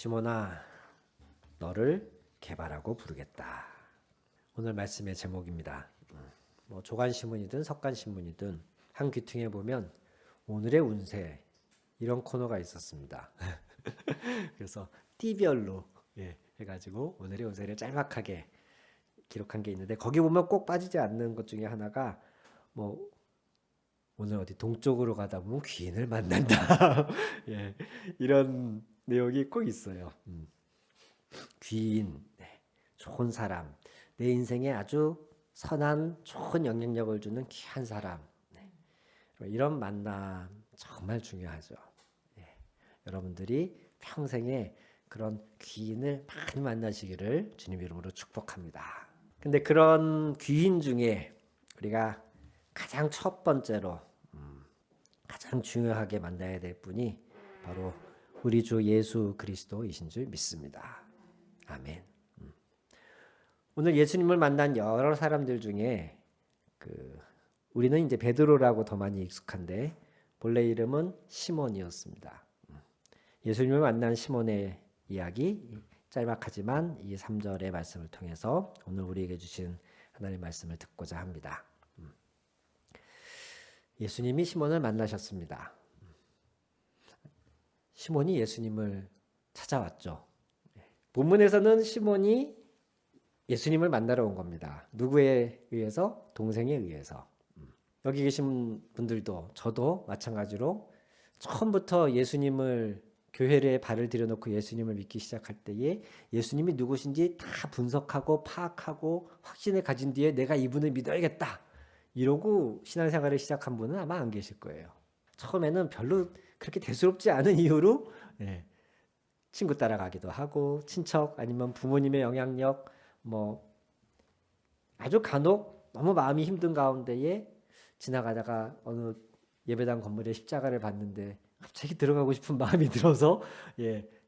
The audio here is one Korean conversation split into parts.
시몬아, 너를 개발하고 부르겠다. 오늘 말씀의 제목입니다. 조간신문이든 석간신문이든 한 귀퉁이에 보면 오늘의 운세 이런 코너가 있었습니다. 그래서 띠별로 해가지고 오늘의 운세를 짤막하게 기록한 게 있는데, 거기 보면 꼭 빠지지 않는 것 중에 하나가 오늘 어디 동쪽으로 가다 보면 귀인을 만난다. 이런 내용이 꼭 있어요. 귀인, 좋은 사람, 내 인생에 아주 선한 좋은 영향력을 주는 귀한 사람, 이런 만남 정말 중요하죠. 여러분들이 평생에 그런 귀인을 많이 만나시기를 주님 이름으로 축복합니다. 근데 그런 귀인 중에 우리가 가장 첫 번째로 가장 중요하게 만나야 될 분이 바로 우리 주 예수 그리스도이신 줄 믿습니다. 아멘. 오늘 예수님을 만난 여러 사람들 중에 우리는 이제 베드로라고 더 많이 익숙한데 본래 이름은 시몬이었습니다. 예수님을 만난 시몬의 이야기, 짤막하지만 이 3절의 말씀을 통해서 오늘 우리에게 주신 하나님의 말씀을 듣고자 합니다. 예수님이 시몬을 만나셨습니다. 시몬이 예수님을 찾아왔죠. 본문에서는 시몬이 예수님을 만나러 온 겁니다. 누구에 의해서? 동생에 의해서. 여기 계신 분들도 저도 마찬가지로 처음부터 예수님을 교회에 발을 들여놓고 예수님을 믿기 시작할 때에 예수님이 누구신지 다 분석하고 파악하고 확신을 가진 뒤에 내가 이분을 믿어야겠다 이러고 신앙생활을 시작한 분은 아마 안 계실 거예요. 처음에는 별로 그렇게 대수롭지 않은 이유로 친구 따라가기도 하고 친척 아니면 부모님의 영향력 아주 간혹 너무 마음이 힘든 가운데에 지나가다가 어느 예배당 건물에 십자가를 봤는데 갑자기 들어가고 싶은 마음이 들어서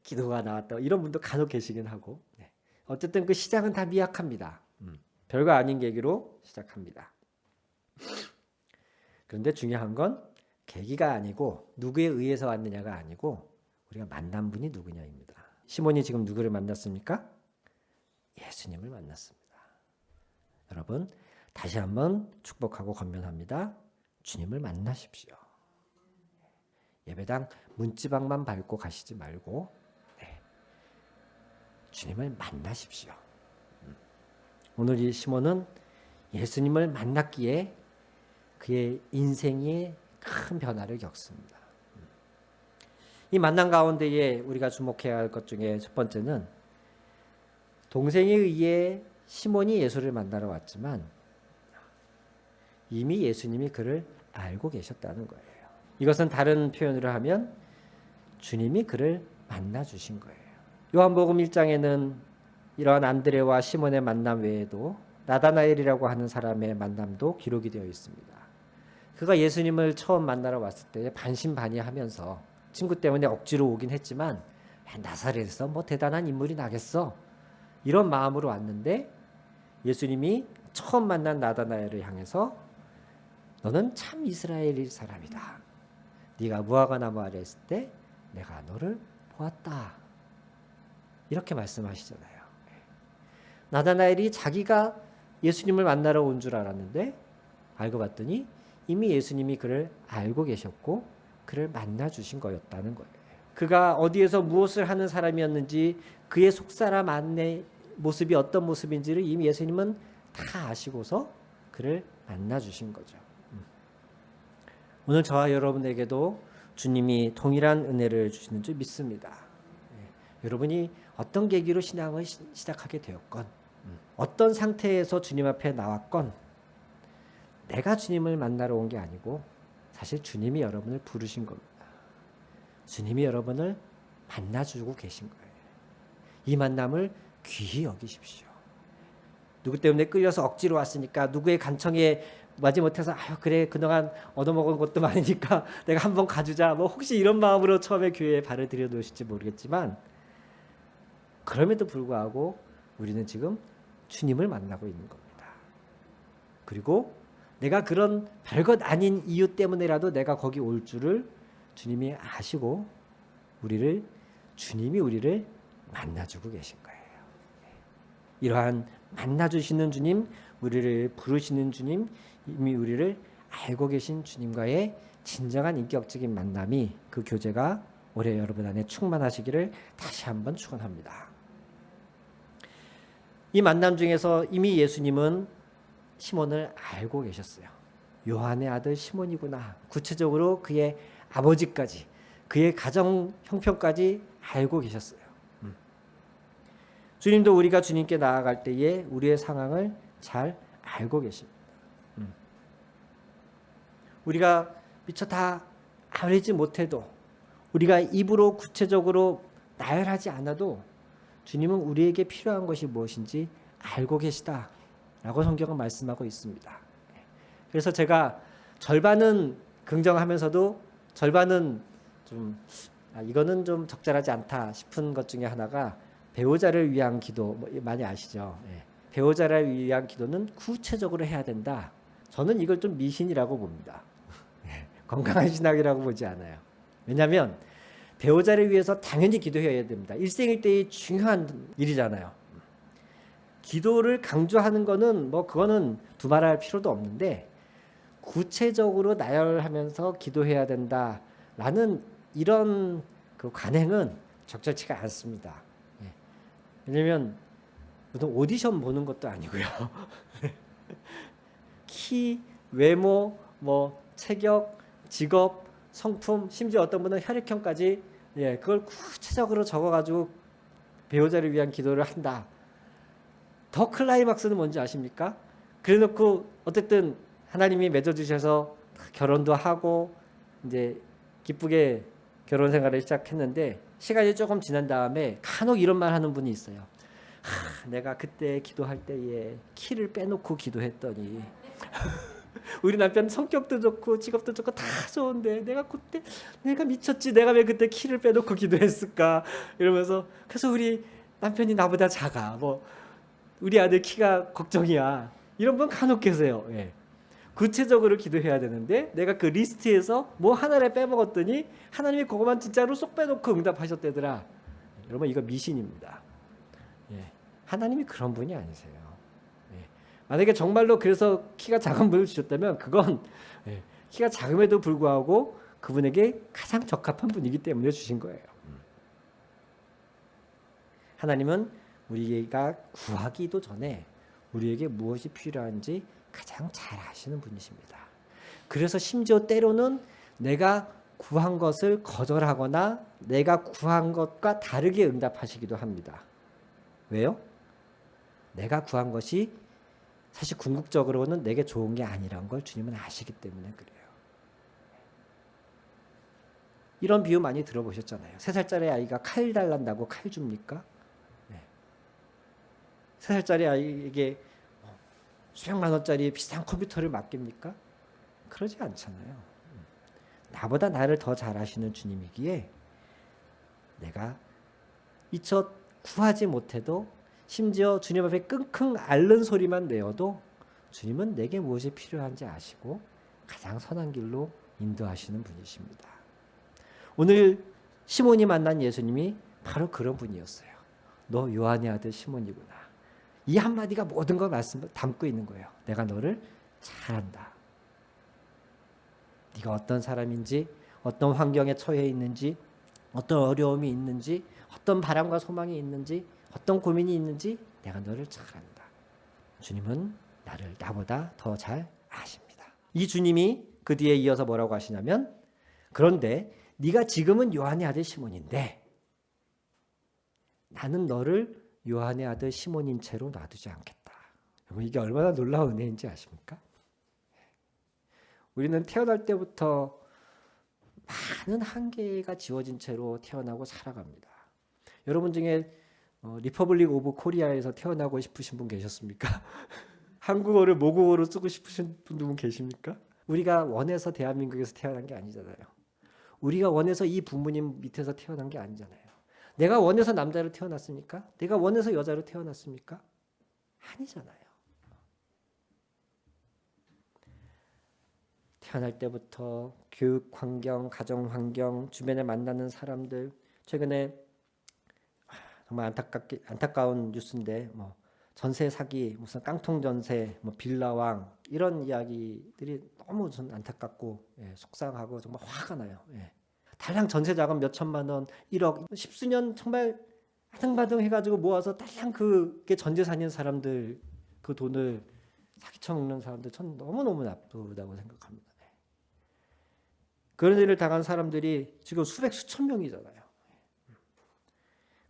기도가 나왔다 이런 분도 간혹 계시긴 하고, 어쨌든 그 시작은 다 미약합니다. 별거 아닌 계기로 시작합니다. 그런데 중요한 건 계기가 아니고 누구에 의해서 왔느냐가 아니고 우리가 만난 분이 누구냐입니다. 시몬이 지금 누구를 만났습니까? 예수님을 만났습니다. 여러분 다시 한번 축복하고 권면합니다. 주님을 만나십시오. 예배당 문지방만 밟고 가시지 말고 주님을 만나십시오. 오늘 이 시몬은 예수님을 만났기에 그의 인생에 큰 변화를 겪습니다. 이 만남 가운데에 우리가 주목해야 할 것 중에 첫 번째는 동생에 의해 시몬이 예수를 만나러 왔지만 이미 예수님이 그를 알고 계셨다는 거예요. 이것은 다른 표현으로 하면 주님이 그를 만나 주신 거예요. 요한복음 1장에는 이러한 안드레와 시몬의 만남 외에도 나다나엘이라고 하는 사람의 만남도 기록이 되어 있습니다. 그가 예수님을 처음 만나러 왔을 때 반신반의하면서 친구 때문에 억지로 오긴 했지만 나사렛에서 대단한 인물이 나겠어 이런 마음으로 왔는데 예수님이 처음 만난 나다나엘을 향해서 너는 참 이스라엘 사람이다. 네가 무화과 나무 아래 있을 때 내가 너를 보았다. 이렇게 말씀하시잖아요. 나다나엘이 자기가 예수님을 만나러 온 줄 알았는데 알고 봤더니 이미 예수님이 그를 알고 계셨고 그를 만나 주신 거였다는 거예요. 그가 어디에서 무엇을 하는 사람이었는지 그의 속사람 안의 모습이 어떤 모습인지를 이미 예수님은 다 아시고서 그를 만나 주신 거죠. 오늘 저와 여러분에게도 주님이 동일한 은혜를 주시는 줄 믿습니다. 여러분이 어떤 계기로 신앙을 시작하게 되었건 어떤 상태에서 주님 앞에 나왔건 내가 주님을 만나러 온 게 아니고 사실 주님이 여러분을 부르신 겁니다. 주님이 여러분을 만나주고 계신 거예요. 이 만남을 귀히 여기십시오. 누구 때문에 끌려서 억지로 왔으니까 누구의 간청에 마지못해서 그래 그동안 얻어먹은 것도 많으니까 내가 한번 가주자 혹시 이런 마음으로 처음에 교회에 발을 들여놓으실지 모르겠지만 그럼에도 불구하고 우리는 지금 주님을 만나고 있는 겁니다. 그리고 내가 그런 별것 아닌 이유 때문에라도 내가 거기 올 줄을 주님이 아시고 주님이 우리를 만나주고 계신 거예요. 이러한 만나주시는 주님, 우리를 부르시는 주님, 이미 우리를 알고 계신 주님과의 진정한 인격적인 만남이, 그 교제가 올해 여러분 안에 충만하시기를 다시 한번 축원합니다. 이 만남 중에서 이미 예수님은 시몬을 알고 계셨어요. 요한의 아들 시몬이구나. 구체적으로 그의 아버지까지, 그의 가정 형편까지 알고 계셨어요. 주님도 우리가 주님께 나아갈 때에 우리의 상황을 잘 알고 계십니다. 우리가 미처 다 알지 못해도, 우리가 입으로 구체적으로 나열하지 않아도 주님은 우리에게 필요한 것이 무엇인지 알고 계시다라고 성경은 말씀하고 있습니다. 그래서 제가 절반은 긍정하면서도 절반은 좀 이거는 좀 적절하지 않다 싶은 것 중에 하나가, 배우자를 위한 기도, 많이 아시죠? 배우자를 위한 기도는 구체적으로 해야 된다. 저는 이걸 좀 미신이라고 봅니다. 건강한 신학이라고 보지 않아요. 왜냐하면 배우자를 위해서 당연히 기도해야 됩니다. 일생일대의 중요한 일이잖아요. 기도를 강조하는 거는 그거는 두말할 필요도 없는데, 구체적으로 나열하면서 기도해야 된다라는 이런 그 관행은 적절치가 않습니다. 왜냐면 무슨 오디션 보는 것도 아니고요. 키, 외모, 체격, 직업, 성품, 심지어 어떤 분은 혈액형까지, 그걸 구체적으로 적어가지고 배우자를 위한 기도를 한다. 더 클라이막스는 뭔지 아십니까? 그래놓고 어쨌든 하나님이 맺어주셔서 결혼도 하고 이제 기쁘게 결혼 생활을 시작했는데, 시간이 조금 지난 다음에 간혹 이런 말 하는 분이 있어요. 내가 그때 기도할 때에 키를 빼놓고 기도했더니 우리 남편 성격도 좋고 직업도 좋고 다 좋은데 내가 그때 내가 미쳤지, 내가 왜 그때 키를 빼놓고 기도했을까 이러면서, 그래서 우리 남편이 나보다 작아, 우리 아들 키가 걱정이야, 이런 분 간혹 계세요. 구체적으로 기도해야 되는데 내가 그 리스트에서 하나를 빼먹었더니 하나님이 그것만 진짜로 쏙 빼놓고 응답하셨대더라. 여러분, 이거 미신입니다. 하나님이 그런 분이 아니세요. 만약에 정말로 그래서 키가 작은 분을 주셨다면 그건 키가 작음에도 불구하고 그분에게 가장 적합한 분이기 때문에 주신 거예요. 하나님은 우리가 구하기도 전에 우리에게 무엇이 필요한지 가장 잘 아시는 분이십니다. 그래서 심지어 때로는 내가 구한 것을 거절하거나 내가 구한 것과 다르게 응답하시기도 합니다. 왜요? 내가 구한 것이 사실 궁극적으로는 내게 좋은 게 아니라는 걸 주님은 아시기 때문에 그래요. 이런 비유 많이 들어보셨잖아요. 3살짜리 아이가 칼 달란다고 칼 줍니까? 3살짜리 아이에게 수백만 원짜리 비싼 컴퓨터를 맡깁니까? 그러지 않잖아요. 나보다 나를 더 잘 아시는 주님이기에 내가 미처 구하지 못해도, 심지어 주님 앞에 끙끙 앓는 소리만 내어도 주님은 내게 무엇이 필요한지 아시고 가장 선한 길로 인도하시는 분이십니다. 오늘 시몬이 만난 예수님이 바로 그런 분이었어요. 너 요한의 아들 시몬이구나. 이 한마디가 모든 걸 담고 있는 거예요. 내가 너를 잘 안다. 네가 어떤 사람인지, 어떤 환경에 처해 있는지, 어떤 어려움이 있는지, 어떤 바람과 소망이 있는지, 어떤 고민이 있는지 내가 너를 잘 안다. 주님은 나보다 더 잘 아십니다. 이 주님이 그 뒤에 이어서 뭐라고 하시냐면, 그런데 네가 지금은 요한의 아들 시몬인데 나는 너를 요한의 아들 시몬인 채로 놔두지 않겠다. 여러분, 이게 얼마나 놀라운 은혜인지 아십니까? 우리는 태어날 때부터 많은 한계가 지워진 채로 태어나고 살아갑니다. 여러분 중에 리퍼블릭 오브 코리아에서 태어나고 싶으신 분 계셨습니까? 한국어를 모국어로 쓰고 싶으신 분 계십니까? 우리가 원해서 대한민국에서 태어난 게 아니잖아요. 우리가 원해서 이 부모님 밑에서 태어난 게 아니잖아요. 내가 원해서 남자로 태어났습니까? 내가 원해서 여자로 태어났습니까? 아니잖아요. 태어날 때부터 교육 환경, 가정 환경, 주변에 만나는 사람들, 최근에 정말 안타까운 뉴스인데 뭐 전세 사기, 무슨 깡통 전세, 뭐 빌라왕 이런 이야기들이 너무 전 안타깝고 속상하고 정말 화가 나요. 달랑 전세 자금 몇 천만 원, 1억, 십수년 정말 아등바등 해가지고 모아서 달랑 그게 전재산인 사람들 그 돈을 사기쳐 먹는 사람들 전 너무너무 나쁘다고 생각합니다. 그런 일을 당한 사람들이 지금 수천 명이잖아요.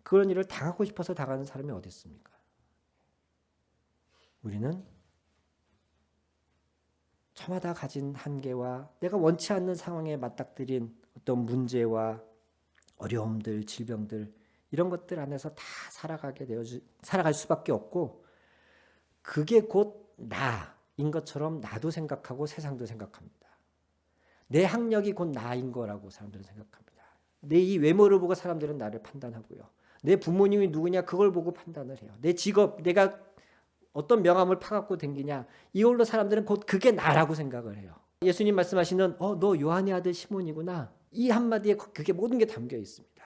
그런 일을 당하고 싶어서 당하는 사람이 어디 있습니까? 우리는 저마다 가진 한계와 내가 원치 않는 상황에 맞닥뜨린 어떤 문제와 어려움들, 질병들 이런 것들 안에서 다 살아갈 수밖에 없고 그게 곧 나인 것처럼 나도 생각하고 세상도 생각합니다. 내 학력이 곧 나인 거라고 사람들은 생각합니다. 내 이 외모를 보고 사람들은 나를 판단하고요. 내 부모님이 누구냐 그걸 보고 판단을 해요. 내 직업, 내가 어떤 명함을 파갖고 댕기냐 이걸로 사람들은 곧 그게 나라고 생각을 해요. 예수님 말씀하시는 너 요한의 아들 시몬이구나. 이 한마디에 그게 모든 게 담겨 있습니다.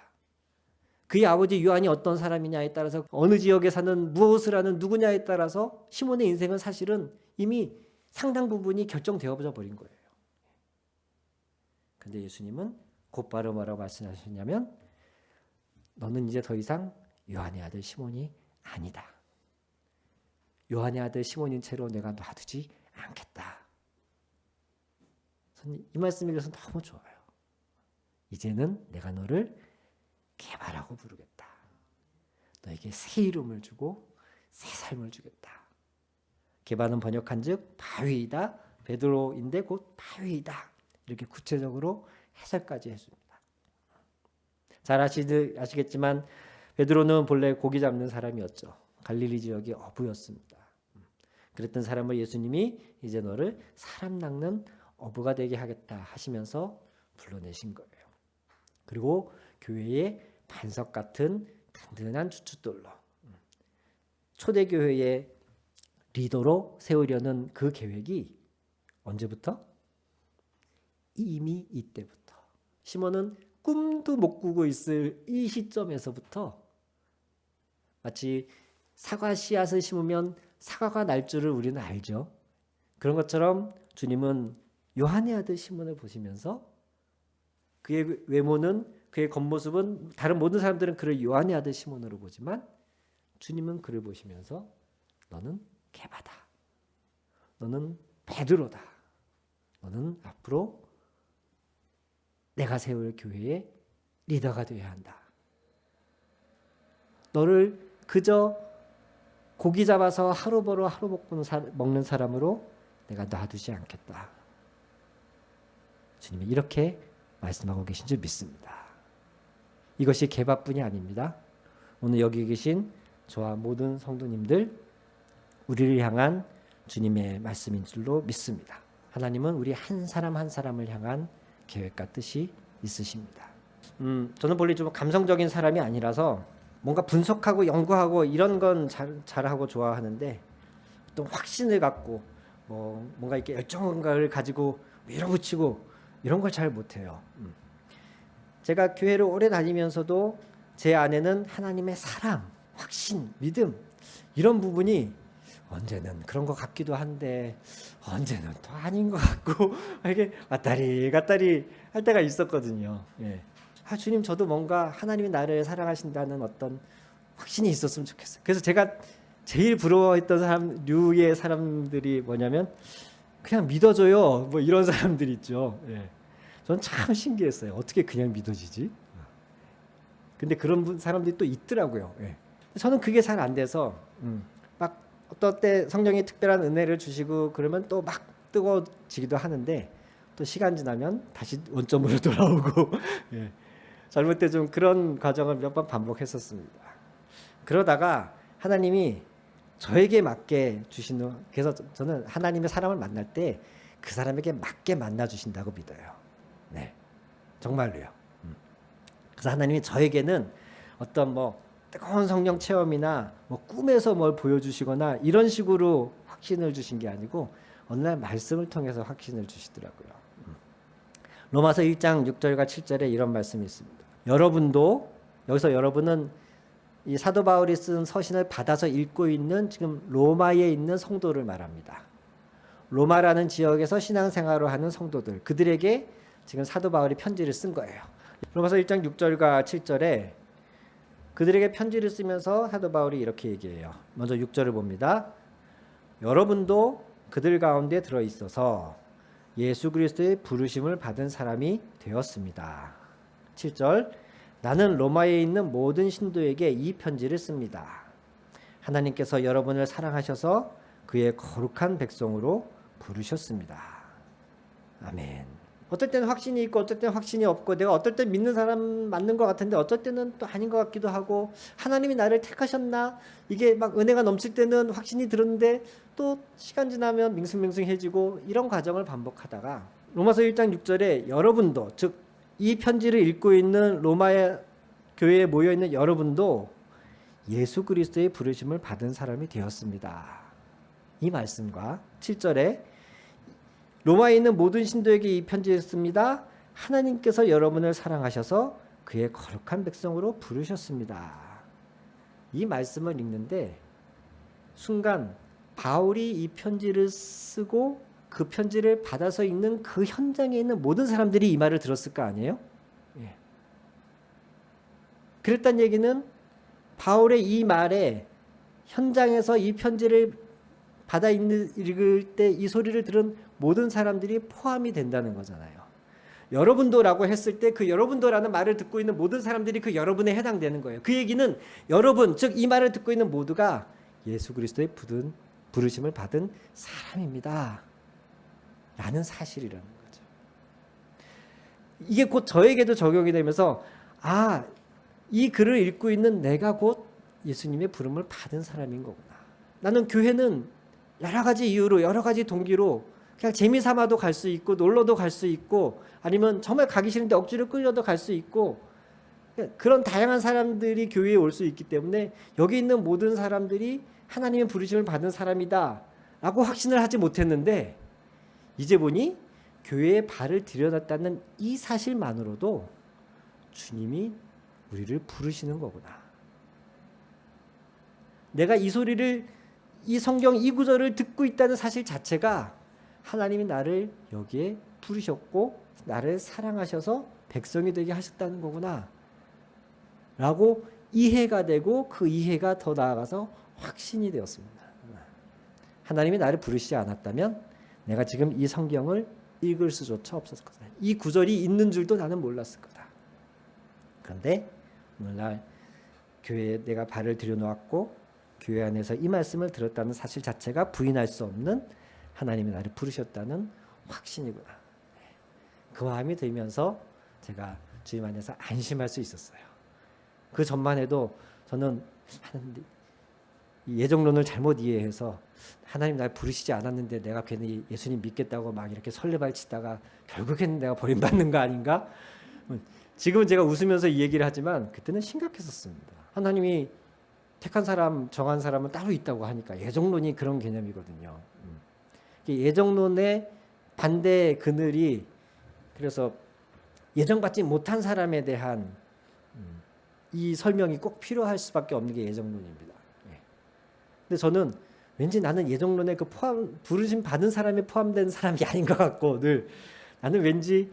그의 아버지 요한이 어떤 사람이냐에 따라서 어느 지역에 사는 무엇을 하는 누구냐에 따라서 시몬의 인생은 사실은 이미 상당 부분이 결정되어 버린 거예요. 근데 예수님은 곧바로 뭐라고 말씀하셨냐면 너는 이제 더 이상 요한의 아들 시몬이 아니다. 요한의 아들 시몬인 채로 내가 놔두지 않겠다. 이 말씀을 읽어서 너무 좋아요. 이제는 내가 너를 개바라고 부르겠다. 너에게 새 이름을 주고 새 삶을 주겠다. 개바는 번역한즉 바위이다. 베드로인데 곧 바위이다. 이렇게 구체적으로 해설까지 해줍니다. 잘 아시겠지만 베드로는 본래 고기 잡는 사람이었죠. 갈릴리 지역의 어부였습니다. 그랬던 사람을 예수님이 이제 너를 사람 낚는 어부가 되게 하겠다 하시면서 불러내신 거예요. 그리고 교회의 반석 같은 든든한 주춧돌로 초대교회의 리더로 세우려는 그 계획이 언제부터? 이미 이때부터. 시몬은 꿈도 못 꾸고 있을 이 시점에서부터 마치 사과 씨앗을 심으면 사과가 날 줄을 우리는 알죠. 그런 것처럼 주님은 요한의 아들 시몬을 보시면서 그의 외모는 그의 겉모습은 다른 모든 사람들은 그를 요한의 아들 시몬으로 보지만 주님은 그를 보시면서 너는 개바다. 너는 베드로다. 너는 앞으로 내가 세울 교회의 리더가 되어야 한다. 너를 그저 고기 잡아서 하루 벌어 하루 먹는 사람으로 내가 놔두지 않겠다. 주님이 이렇게 말씀하고 계신 줄 믿습니다. 이것이 개바뿐이 아닙니다. 오늘 여기 계신 저와 모든 성도님들 우리를 향한 주님의 말씀인 줄로 믿습니다. 하나님은 우리 한 사람 한 사람을 향한 계획과 뜻이 있으십니다. 저는 본래 좀 감성적인 사람이 아니라서 뭔가 분석하고 연구하고 이런 건 잘하고 좋아하는데 또 확신을 갖고 뭔가 이렇게 열정을 가지고 밀어붙이고 이런 걸 잘 못해요. 제가 교회를 오래 다니면서도 제 안에는 하나님의 사랑, 확신, 믿음 이런 부분이 언제는 그런 것 같기도 한데 언제는 또 아닌 것 같고 이게 왔다리 갔다리 할 때가 있었거든요. 주님 저도 뭔가 하나님이 나를 사랑하신다는 어떤 확신이 있었으면 좋겠어요. 그래서 제가 제일 부러워했던 류의 사람들이 뭐냐면 그냥 믿어줘요 뭐 이런 사람들 있죠. 저는 참 신기했어요. 어떻게 그냥 믿어지지? 근데 그런 사람들이 또 있더라고요. 저는 그게 잘 안 돼서 막 어떤 때 성령이 특별한 은혜를 주시고 그러면 또 막 뜨거워지기도 하는데 또 시간 지나면 다시 원점으로 돌아오고 젊을 때 좀 그런 과정을 몇 번 반복했었습니다. 그러다가 하나님이 저에게 맞게 주시는, 그래서 저는 하나님의 사람을 만날 때 그 사람에게 맞게 만나 주신다고 믿어요. 정말로요. 그래서 하나님이 저에게는 어떤 뜨거운 성령 체험이나 꿈에서 뭘 보여주시거나 이런 식으로 확신을 주신 게 아니고 어느 날 말씀을 통해서 확신을 주시더라고요. 로마서 1장 6절과 7절에 이런 말씀이 있습니다. 여러분도, 여기서 여러분은 이 사도 바울이 쓴 서신을 받아서 읽고 있는 지금 로마에 있는 성도를 말합니다. 로마라는 지역에서 신앙생활을 하는 성도들, 그들에게 지금 사도 바울이 편지를 쓴 거예요. 로마서 1장 6절과 7절에 그들에게 편지를 쓰면서 사도 바울이 이렇게 얘기해요. 먼저 6절을 봅니다. 여러분도 그들 가운데 들어있어서 예수 그리스도의 부르심을 받은 사람이 되었습니다. 7절, 나는 로마에 있는 모든 신도에게 이 편지를 씁니다. 하나님께서 여러분을 사랑하셔서 그의 거룩한 백성으로 부르셨습니다. 아멘. 어떨 때는 확신이 있고 어떨 때는 확신이 없고, 내가 어떨 때 믿는 사람 맞는 것 같은데 어떨 때는 또 아닌 것 같기도 하고, 하나님이 나를 택하셨나? 이게 막 은혜가 넘칠 때는 확신이 들었는데 또 시간 지나면 밍숭밍숭해지고, 이런 과정을 반복하다가 로마서 1장 6절에 여러분도, 즉 이 편지를 읽고 있는 로마의 교회에 모여있는 여러분도 예수 그리스도의 부르심을 받은 사람이 되었습니다. 이 말씀과 7절에 로마에 있는 모든 신도에게 이 편지를 씁니다. 하나님께서 여러분을 사랑하셔서 그의 거룩한 백성으로 부르셨습니다. 이 말씀을 읽는데 순간 바울이 이 편지를 쓰고 그 편지를 받아서 읽는 그 현장에 있는 모든 사람들이 이 말을 들었을 거 아니에요? 예. 그랬단 얘기는 바울의 이 말에 현장에서 이 편지를 받아 읽을 때 이 소리를 들은 모든 사람들이 포함이 된다는 거잖아요. 여러분도라고 했을 때 그 여러분도라는 말을 듣고 있는 모든 사람들이 그 여러분에 해당되는 거예요. 그 얘기는 여러분, 즉 이 말을 듣고 있는 모두가 예수 그리스도의 부르심을 받은 사람입니다. 라는 사실이라는 거죠. 이게 곧 저에게도 적용이 되면서, 아, 이 글을 읽고 있는 내가 곧 예수님의 부름을 받은 사람인 거구나. 나는 교회는 여러 가지 이유로, 여러 가지 동기로 그냥 재미삼아도 갈 수 있고, 놀러도 갈 수 있고, 아니면 정말 가기 싫은데 억지로 끌려도 갈 수 있고, 그런 다양한 사람들이 교회에 올 수 있기 때문에 여기 있는 모든 사람들이 하나님의 부르심을 받은 사람이다 라고 확신을 하지 못했는데, 이제 보니 교회에 발을 들여놨다는 이 사실만으로도 주님이 우리를 부르시는 거구나. 내가 이 소리를, 이 성경 이 구절을 듣고 있다는 사실 자체가 하나님이 나를 여기에 부르셨고 나를 사랑하셔서 백성이 되게 하셨다는 거구나 라고 이해가 되고, 그 이해가 더 나아가서 확신이 되었습니다. 하나님이 나를 부르시지 않았다면 내가 지금 이 성경을 읽을 수조차 없었을 거다. 이 구절이 있는 줄도 나는 몰랐을 거다. 그런데 오늘날 교회에 내가 발을 들여놓았고 교회 안에서 이 말씀을 들었다는 사실 자체가 부인할 수 없는 하나님이 나를 부르셨다는 확신이구나. 그 마음이 들면서 제가 주님 안에서 안심할 수 있었어요. 그 전만 해도 저는 예정론을 잘못 이해해서 하나님 날 부르시지 않았는데 내가 괜히 예수님 믿겠다고 막 이렇게 설레발치다가 결국에는 내가 버림받는 거 아닌가? 지금은 제가 웃으면서 이 얘기를 하지만 그때는 심각했었습니다. 하나님이 택한 사람, 정한 사람은 따로 있다고 하니까 예정론이 그런 개념이거든요. 예정론의 반대 그늘이, 그래서 예정받지 못한 사람에 대한 이 설명이 꼭 필요할 수밖에 없는 게 예정론입니다. 근데 저는 왠지 나는 예정론에 그 부르심 받은 사람에 포함된 사람이 아닌 것 같고, 늘 나는 왠지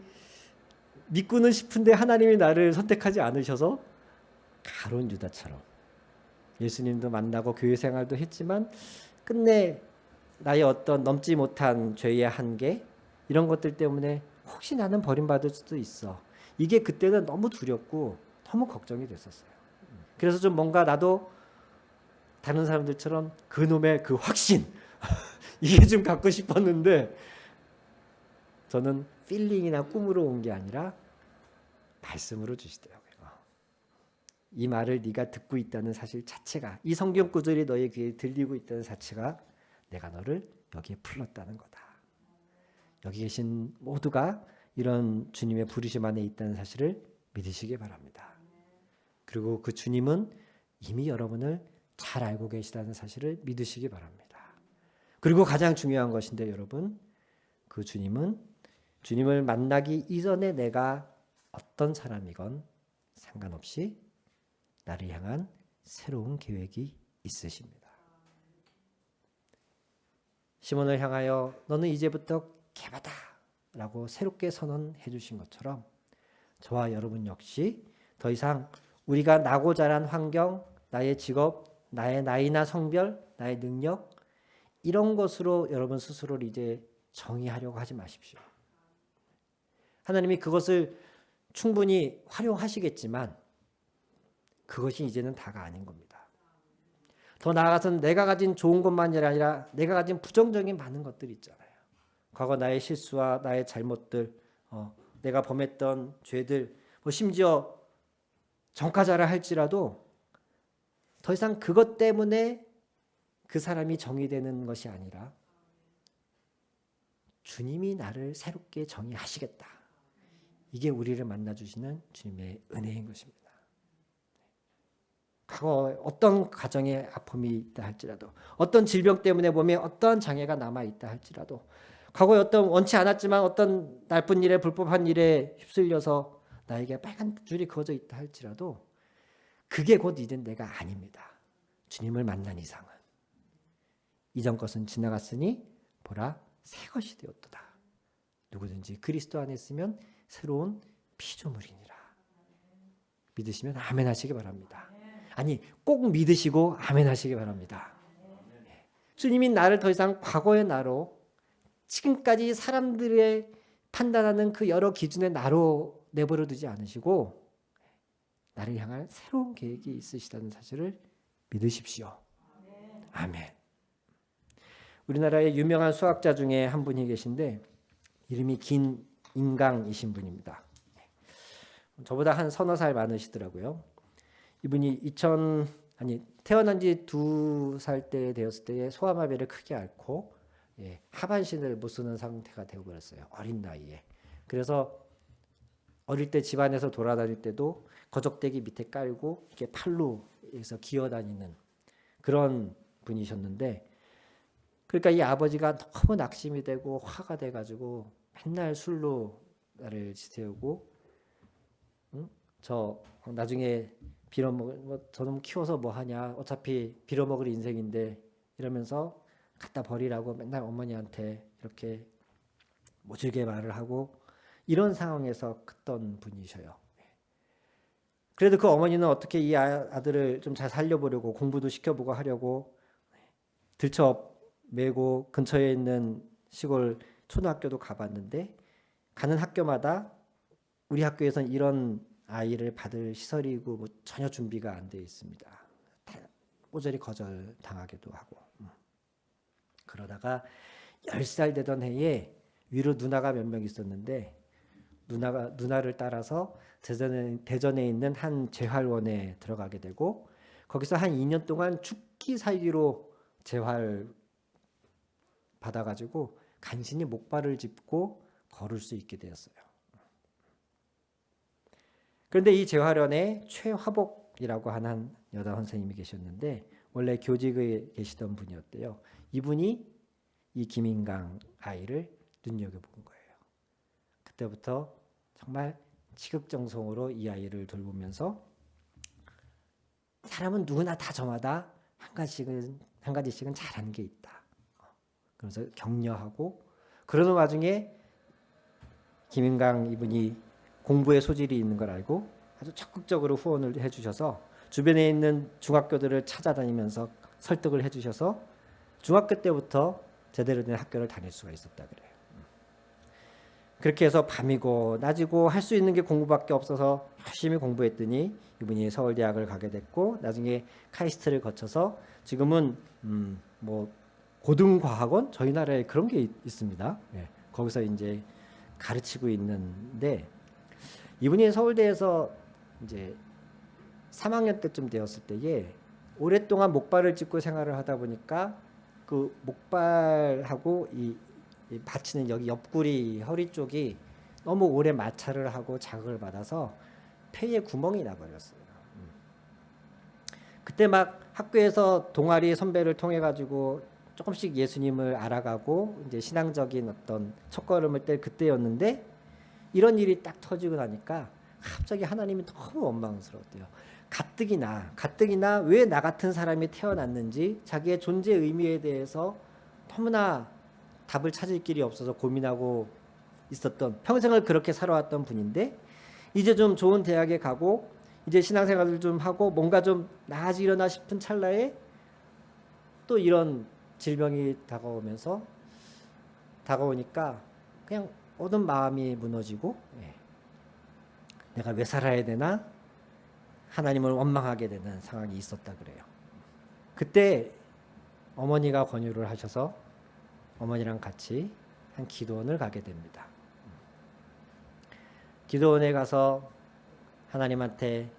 믿고는 싶은데 하나님이 나를 선택하지 않으셔서 가룟 유다처럼 예수님도 만나고 교회 생활도 했지만 끝내 나의 어떤 넘지 못한 죄의 한계, 이런 것들 때문에 혹시 나는 버림받을 수도 있어. 이게 그때는 너무 두렵고 너무 걱정이 됐었어요. 그래서 좀 뭔가 나도 다른 사람들처럼 그놈의 그 확신 이게 좀 갖고 싶었는데, 저는 필링이나 꿈으로 온 게 아니라 말씀으로 주시더라고요. 이 말을 네가 듣고 있다는 사실 자체가, 이 성경 구절이 너의 귀에 들리고 있다는 자체가 내가 너를 여기에 불렀다는 거다. 여기 계신 모두가 이런 주님의 부르심 안에 있다는 사실을 믿으시기 바랍니다. 그리고 그 주님은 이미 여러분을 잘 알고 계시다는 사실을 믿으시기 바랍니다. 그리고 가장 중요한 것인데 여러분, 그 주님은 주님을 만나기 이전에 내가 어떤 사람이건 상관없이 나를 향한 새로운 계획이 있으십니다. 시몬을 향하여 너는 이제부터 개바다 라고 새롭게 선언해 주신 것처럼 저와 여러분 역시 더 이상 우리가 나고 자란 환경, 나의 직업, 나의 나이나 성별, 나의 능력 이런 것으로 여러분 스스로를 이제 정의하려고 하지 마십시오. 하나님이 그것을 충분히 활용하시겠지만 그것이 이제는 다가 아닌 겁니다. 더 나아가서는 내가 가진 좋은 것만이 아니라 내가 가진 부정적인 많은 것들이 있잖아요. 과거 나의 실수와 나의 잘못들, 내가 범했던 죄들, 심지어 전과자라 할지라도 더 이상 그것 때문에 그 사람이 정의되는 것이 아니라 주님이 나를 새롭게 정의하시겠다. 이게 우리를 만나주시는 주님의 은혜인 것입니다. 과거 어떤 가정에 아픔이 있다 할지라도 어떤 질병 때문에 몸에 어떤 장애가 남아있다 할지라도 과거에 어떤 원치 않았지만 어떤 나쁜 일에 불법한 일에 휩쓸려서 나에게 빨간 줄이 그어져 있다 할지라도 그게 곧 이젠 내가 아닙니다. 주님을 만난 이상은 이전 것은 지나갔으니 보라 새 것이 되었도다. 누구든지 그리스도 안에 있으면 새로운 피조물이니라. 믿으시면 아멘 하시기 바랍니다. 아니 꼭 믿으시고 아멘 하시기 바랍니다. 주님이 나를 더 이상 과거의 나로 지금까지 사람들의 판단하는 그 여러 기준의 나로 내버려 두지 않으시고 나를 향한 새로운 계획이 있으시다는 사실을 믿으십시오. 아멘. 우리나라의 유명한 수학자 중에 한 분이 계신데 이름이 김인강이신 분입니다. 저보다 한 서너 살 많으시더라고요. 이분이 태어난 지 2살 때 되었을 때에 소아마비를 크게 앓고 하반신을 못 쓰는 상태가 되어버렸어요. 어린 나이에. 그래서 어릴 때 집안에서 돌아다닐 때도 거적대기 밑에 깔고 이렇게 팔로 해서 기어다니는 그런 분이셨는데 그러니까 이 아버지가 너무 낙심이 되고 화가 돼가지고 맨날 술로 나를 지새우고 저 나중에 빌어먹을 저놈 키워서 뭐 하냐 어차피 빌어먹을 인생인데 이러면서 갖다 버리라고 맨날 어머니한테 이렇게 모질게 말을 하고 이런 상황에서 컸던 분이셔요. 그래도 그 어머니는 어떻게 이 아들을 좀 잘 살려보려고 공부도 시켜보고 하려고 들쳐매고 근처에 있는 시골 초등학교도 가봤는데 가는 학교마다 우리 학교에서는 이런 아이를 받을 시설이고 뭐 전혀 준비가 안 돼 있습니다. 모조리 거절당하기도 하고 그러다가 10살 되던 해에 위로 누나가 몇 명 있었는데 누나를 따라서 대전에 있는 한 재활원에 들어가게 되고 거기서 한 2년 동안 죽기 살기로 재활 받아가지고 간신히 목발을 짚고 걸을 수 있게 되었어요. 그런데 이 재활원에 최화복이라고 하는 여자 선생님이 계셨는데 원래 교직에 계시던 분이었대요. 이분이 이 김인강 아이를 눈여겨본 거예요. 그때부터 정말 지극정성으로 이 아이를 돌보면서 사람은 누구나 다 저마다 한 가지씩은 잘하는 게 있다. 그래서 격려하고 그러는 와중에 김인강 이분이 공부에 소질이 있는 걸 알고 아주 적극적으로 후원을 해주셔서 주변에 있는 중학교들을 찾아다니면서 설득을 해주셔서 중학교 때부터 제대로 된 학교를 다닐 수가 있었다 그래요. 그렇게 해서 밤이고 낮이고 할 수 있는 게 공부밖에 없어서 열심히 공부했더니 이분이 서울대학을 가게 됐고 나중에 카이스트를 거쳐서 지금은 뭐 고등과학원 저희 나라에 그런 게 있습니다. 거기서 이제 가르치고 있는데 이분이 서울대에서 이제 3학년 때쯤 되었을 때에 오랫동안 목발을 짚고 생활을 하다 보니까 그 목발하고 이 받치는 여기 옆구리 허리 쪽이 너무 오래 마찰을 하고 자극을 받아서 폐에 구멍이 나버렸어요. 그때 막 학교에서 동아리 선배를 통해 가지고 조금씩 예수님을 알아가고 이제 신앙적인 어떤 첫걸음을 뗄 그때였는데 이런 일이 딱 터지고 나니까 갑자기 하나님이 너무 원망스러웠대요. 가뜩이나 왜 나 같은 사람이 태어났는지 자기의 존재 의미에 대해서 너무나 답을 찾을 길이 없어서 고민하고 있었던, 평생을 그렇게 살아왔던 분인데 이제 좀 좋은 대학에 가고 이제 신앙생활을 좀 하고 뭔가 좀 나아지려나 싶은 찰나에 또 이런 질병이 다가오니까 그냥 모든 마음이 무너지고 내가 왜 살아야 되나 하나님을 원망하게 되는 상황이 있었다 그래요. 그때 어머니가 권유를 하셔서 어머니랑 같이 한 기도원을 가게 됩니다. 기도원에 가서 하나님한테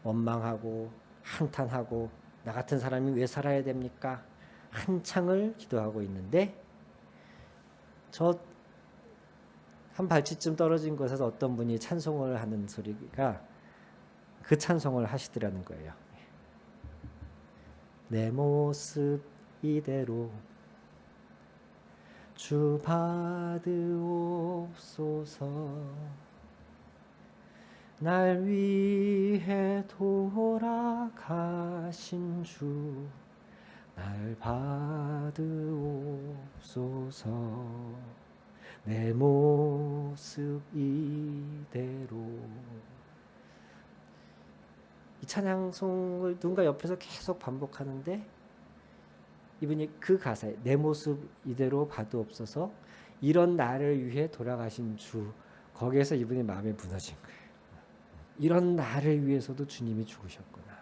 원망하고 한탄하고 나 같은 사람이 왜 살아야 됩니까? 한창을 기도하고 있는데 저 한 발치쯤 떨어진 곳에서 어떤 분이 찬송을 하는 소리가 그 찬송을 하시더라는 거예요. 내 모습 이대로 주 받으옵소서 날 위해 돌아가신 주 날 받으옵소서 내 모습 이대로. 이 찬양송을 누군가 옆에서 계속 반복하는데 이분이 그 가사에 내 모습 이대로 받으옵소서 이런 나를 위해 돌아가신 주, 거기에서 이분이 마음이 무너진 거예요. 이런 나를 위해서도 주님이 죽으셨구나.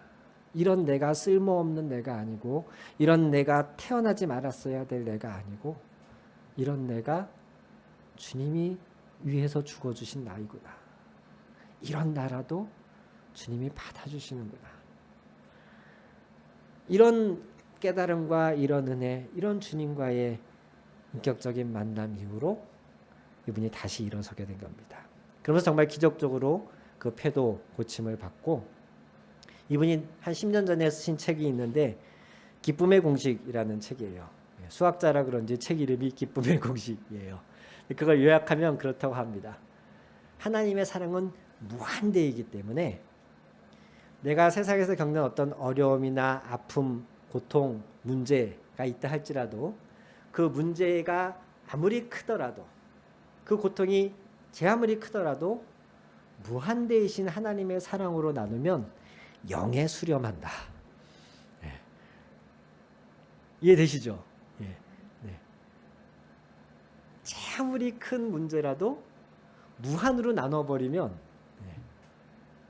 이런 내가 쓸모없는 내가 아니고 이런 내가 태어나지 말았어야 될 내가 아니고 이런 내가 주님이 위해서 죽어주신 나이구나. 이런 나라도 주님이 받아주시는구나. 이런 깨달음과 이런 은혜, 이런 주님과의 인격적인 만남 이후로 이분이 다시 일어서게 된 겁니다. 그러면서 정말 기적적으로 그 폐도 고침을 받고 이분이 한 10년 전에 쓰신 책이 있는데 기쁨의 공식이라는 책이에요. 수학자라 그런지 책 이름이 기쁨의 공식이에요. 그걸 요약하면 그렇다고 합니다. 하나님의 사랑은 무한대이기 때문에 내가 세상에서 겪는 어떤 어려움이나 아픔, 고통, 문제가 있다 할지라도 그 문제가 아무리 크더라도 그 고통이 제 아무리 크더라도 무한대이신 하나님의 사랑으로 나누면 영에 수렴한다. 이해되시죠? 아무리 큰 문제라도 무한으로 나눠버리면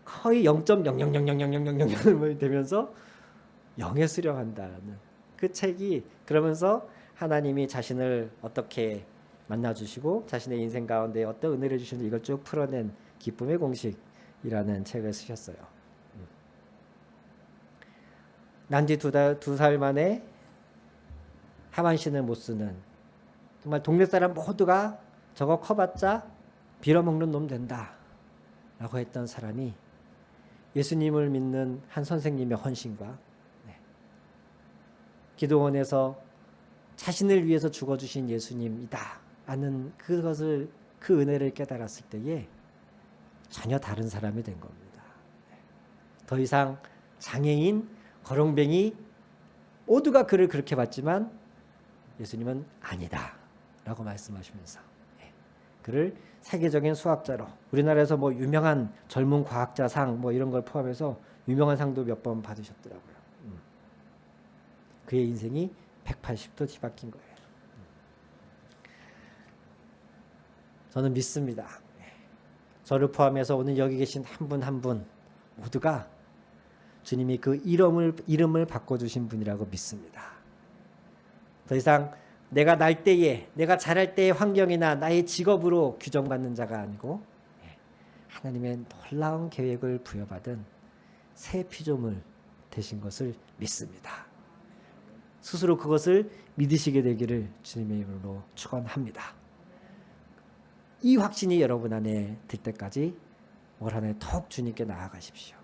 거의 0.0000000 되면서 영에 수렴한다는 그 책이, 그러면서 하나님이 자신을 어떻게 만나주시고 자신의 인생 가운데 어떤 은혜를 주시는지 이걸 쭉 풀어낸 기쁨의 공식이라는 책을 쓰셨어요. 난지 두 살 만에 하반신을 못 쓰는, 정말 동네 사람 모두가 저거 커봤자 빌어먹는 놈 된다 라고 했던 사람이 예수님을 믿는 한 선생님의 헌신과 기도원에서 자신을 위해서 죽어주신 예수님이다 하는 그것을, 그 은혜를 깨달았을 때에 전혀 다른 사람이 된 겁니다. 더 이상 장애인, 거렁뱅이 모두가 그를 그렇게 봤지만 예수님은 아니다 라고 말씀하시면서 그를 세계적인 수학자로, 우리나라에서 뭐 유명한 젊은 과학자상 뭐 이런 걸 포함해서 유명한 상도 몇 번 받으셨더라고요. 그의 인생이 180도 뒤바뀐 거예요. 저는 믿습니다. 저를 포함해서 오늘 여기 계신 한 분 한 분 모두가 주님이 그 이름을 바꿔주신 분이라고 믿습니다. 더 이상 내가 날 때에, 내가 자랄 때의 환경이나 나의 직업으로 규정받는 자가 아니고 하나님의 놀라운 계획을 부여받은 새 피조물 되신 것을 믿습니다. 스스로 그것을 믿으시게 되기를 주님의 이름으로 축원합니다. 이 확신이 여러분 안에 들 때까지 올 한 해 더욱 주님께 나아가십시오.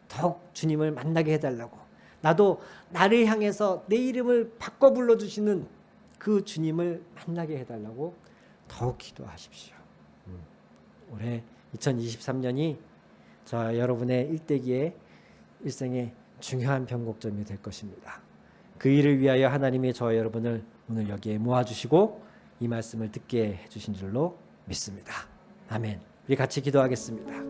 더욱 주님을 만나게 해달라고, 나도 나를 향해서 내 이름을 바꿔 불러주시는 그 주님을 만나게 해달라고 더욱 기도하십시오. 올해 2023년이 저 여러분의 일대기의 일생의 중요한 변곡점이 될 것입니다. 그 일을 위하여 하나님이 저 여러분을 오늘 여기에 모아주시고 이 말씀을 듣게 해주신 줄로 믿습니다. 아멘. 우리 같이 기도하겠습니다.